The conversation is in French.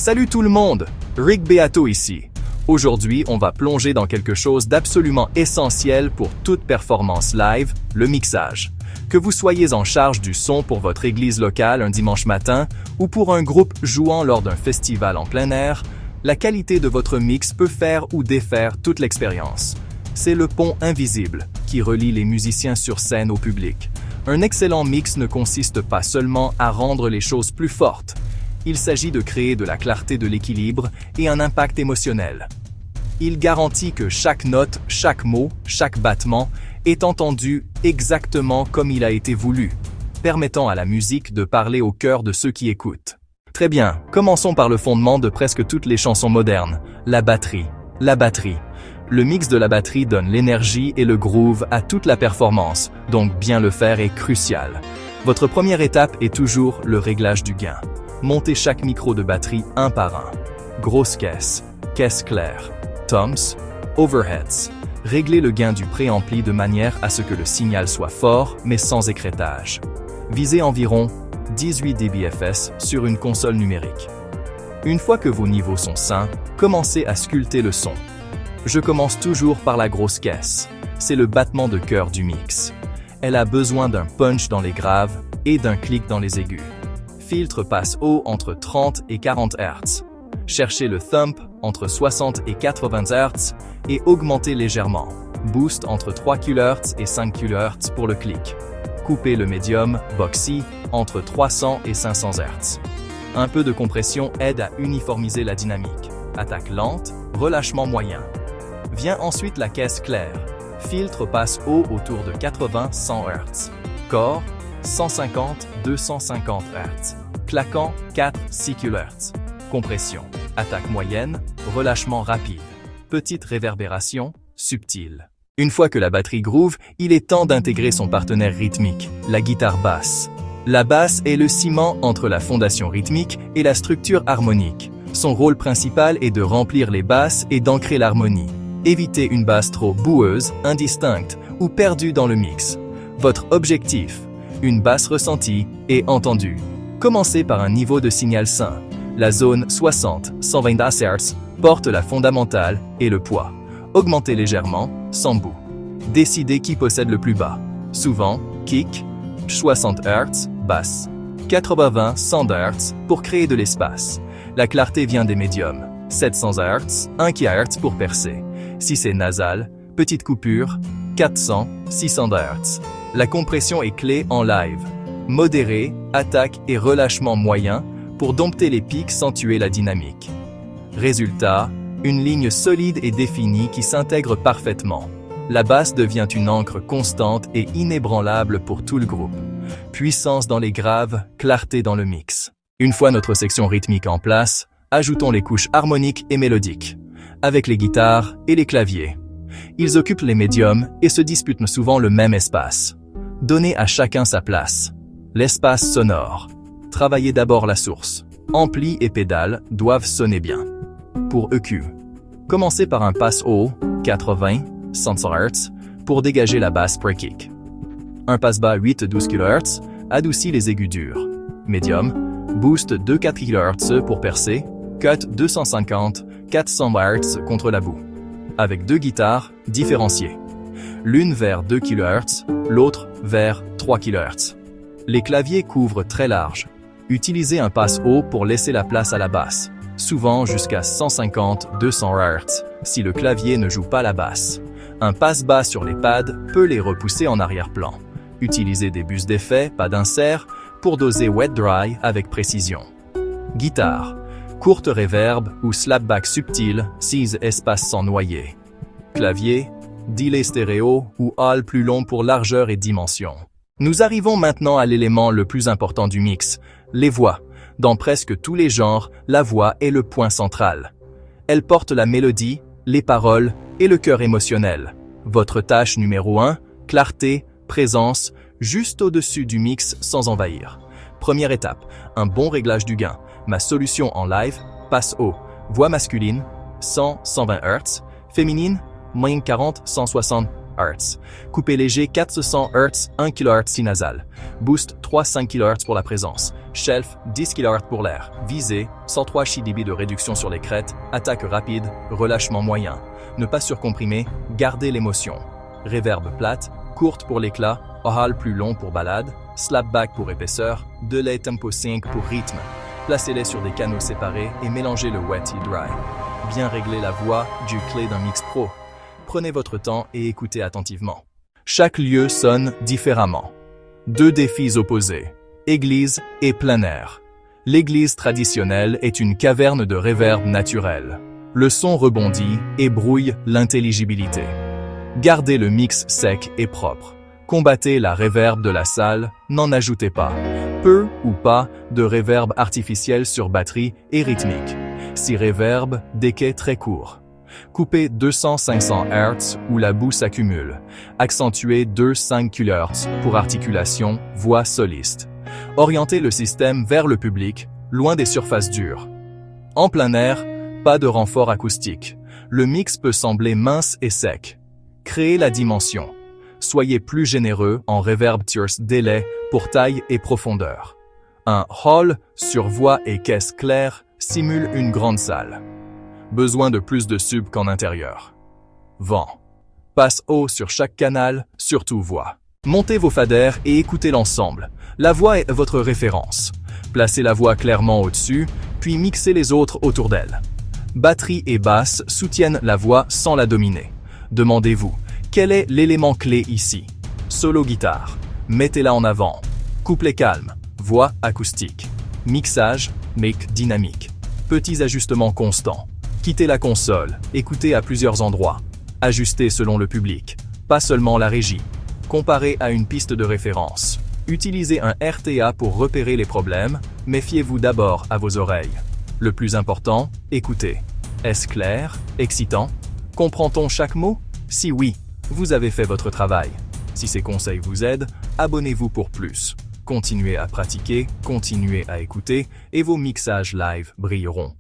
Salut tout le monde, Rick Beato ici. Aujourd'hui, on va plonger dans quelque chose d'absolument essentiel pour toute performance live, le mixage. Que vous soyez en charge du son pour votre église locale un dimanche matin ou pour un groupe jouant lors d'un festival en plein air, la qualité de votre mix peut faire ou défaire toute l'expérience. C'est le pont invisible qui relie les musiciens sur scène au public. Un excellent mix ne consiste pas seulement à rendre les choses plus fortes. Il s'agit de créer de la clarté de l'équilibre et un impact émotionnel. Il garantit que chaque note, chaque mot, chaque battement est entendu exactement comme il a été voulu, permettant à la musique de parler au cœur de ceux qui écoutent. Très bien, commençons par le fondement de presque toutes les chansons modernes, la batterie. La batterie. Le mix de la batterie donne l'énergie et le groove à toute la performance, donc bien le faire est crucial. Votre première étape est toujours le réglage du gain. Montez chaque micro de batterie un par un. Grosse caisse, caisse claire, toms, overheads. Réglez le gain du préampli de manière à ce que le signal soit fort mais sans écrêtage. Visez environ 18 dBFS sur une console numérique. Une fois que vos niveaux sont sains, commencez à sculpter le son. Je commence toujours par la grosse caisse. C'est le battement de cœur du mix. Elle a besoin d'un punch dans les graves et d'un clic dans les aigus. Filtre passe haut entre 30 et 40 Hz. Cherchez le thump entre 60 et 80 Hz et augmentez légèrement. Boost entre 3 kHz et 5 kHz pour le clic. Coupez le médium, boxy, entre 300 et 500 Hz. Un peu de compression aide à uniformiser la dynamique. Attaque lente, relâchement moyen. Vient ensuite la caisse claire. Filtre passe haut autour de 80-100 Hz. Corps, 150-250 Hz. Claquant, 4-6 kHz. Compression. Attaque moyenne, relâchement rapide. Petite réverbération, subtile. Une fois que la batterie groove, il est temps d'intégrer son partenaire rythmique, la guitare basse. La basse est le ciment entre la fondation rythmique et la structure harmonique. Son rôle principal est de remplir les basses et d'ancrer l'harmonie. Évitez une basse trop boueuse, indistincte ou perdue dans le mix. Votre objectif, une basse ressentie et entendue. Commencez par un niveau de signal sain. La zone 60-120 Hz porte la fondamentale et le poids. Augmentez légèrement, sans bout. Décidez qui possède le plus bas. Souvent, kick, 60 Hz, basse. 80-100 Hz pour créer de l'espace. La clarté vient des médiums. 700 Hz, 1 kHz pour percer. Si c'est nasal, petite coupure, 400-600 Hz. La compression est clé en live. Modéré, attaque et relâchement moyen pour dompter les pics sans tuer la dynamique. Résultat, une ligne solide et définie qui s'intègre parfaitement. La basse devient une ancre constante et inébranlable pour tout le groupe. Puissance dans les graves, clarté dans le mix. Une fois notre section rythmique en place, ajoutons les couches harmoniques et mélodiques, avec les guitares et les claviers. Ils occupent les médiums et se disputent souvent le même espace. Donnez à chacun sa place. L'espace sonore. Travaillez d'abord la source. Ampli et pédales doivent sonner bien. Pour EQ, commencez par un passe haut, 80-100 Hz, pour dégager la basse pre-kick. Un passe bas 8-12 kHz adoucit les aigus durs. Medium, boost 2-4 kHz pour percer, cut 250-400 Hz contre la boue. Avec deux guitares différenciées. L'une vers 2 kHz, l'autre vers 3 kHz. Les claviers couvrent très large. Utilisez un passe haut pour laisser la place à la basse, souvent jusqu'à 150-200 Hz, si le clavier ne joue pas la basse. Un passe bas sur les pads peut les repousser en arrière-plan. Utilisez des bus d'effet, pas d'insert, pour doser wet-dry avec précision. Guitare. Courte reverb ou slapback subtil, 6 espaces sans noyer. Clavier. Delay stéréo ou hall plus long pour largeur et dimension. Nous arrivons maintenant à l'élément le plus important du mix, les voix. Dans presque tous les genres, la voix est le point central. Elle porte la mélodie, les paroles et le cœur émotionnel. Votre tâche numéro 1, clarté, présence, juste au-dessus du mix sans envahir. Première étape, un bon réglage du gain. Ma solution en live, passe haut. Voix masculine, 100-120 Hz. Féminine, moins 40-160 Hz. Coupé léger 400 Hz, 1 kHz si nasal. Boost 3-5 kHz pour la présence. Shelf 10 kHz pour l'air. Visée 103 dB de réduction sur les crêtes. Attaque rapide, relâchement moyen. Ne pas surcomprimer, garder l'émotion. Reverb plate, courte pour l'éclat, oral plus long pour balade, slapback pour épaisseur, delay tempo 5 pour rythme. Placez-les sur des canaux séparés et mélangez le wet et dry. Bien régler la voix du clé d'un mix pro. Prenez votre temps et écoutez attentivement. Chaque lieu sonne différemment. Deux défis opposés, église et plein air. L'église traditionnelle est une caverne de réverb naturel. Le son rebondit et brouille l'intelligibilité. Gardez le mix sec et propre. Combattez la réverb de la salle, n'en ajoutez pas. Peu ou pas de réverb artificiel sur batterie et rythmique. Si réverb, decay très court. Coupez 200-500 Hz où la boue s'accumule. Accentuez 2-5 kHz pour articulation, voix soliste. Orientez le système vers le public, loin des surfaces dures. En plein air, pas de renfort acoustique. Le mix peut sembler mince et sec. Créez la dimension. Soyez plus généreux en reverb tierce délai pour taille et profondeur. Un hall sur voix et caisse claire simule une grande salle. Besoin de plus de sub qu'en intérieur. Vent. Passe haut sur chaque canal, surtout voix. Montez vos faders et écoutez l'ensemble. La voix est votre référence. Placez la voix clairement au-dessus, puis mixez les autres autour d'elle. Batterie et basse soutiennent la voix sans la dominer. Demandez-vous, quel est l'élément clé ici? Solo guitare. Mettez-la en avant. Couplet calme. Voix acoustique. Mixage, mic dynamique. Petits ajustements constants. Quittez la console. Écoutez à plusieurs endroits. Ajustez selon le public. Pas seulement la régie. Comparez à une piste de référence. Utilisez un RTA pour repérer les problèmes. Méfiez-vous d'abord à vos oreilles. Le plus important, écoutez. Est-ce clair? Excitant? Comprend-on chaque mot? Si oui, vous avez fait votre travail. Si ces conseils vous aident, abonnez-vous pour plus. Continuez à pratiquer, continuez à écouter et vos mixages live brilleront.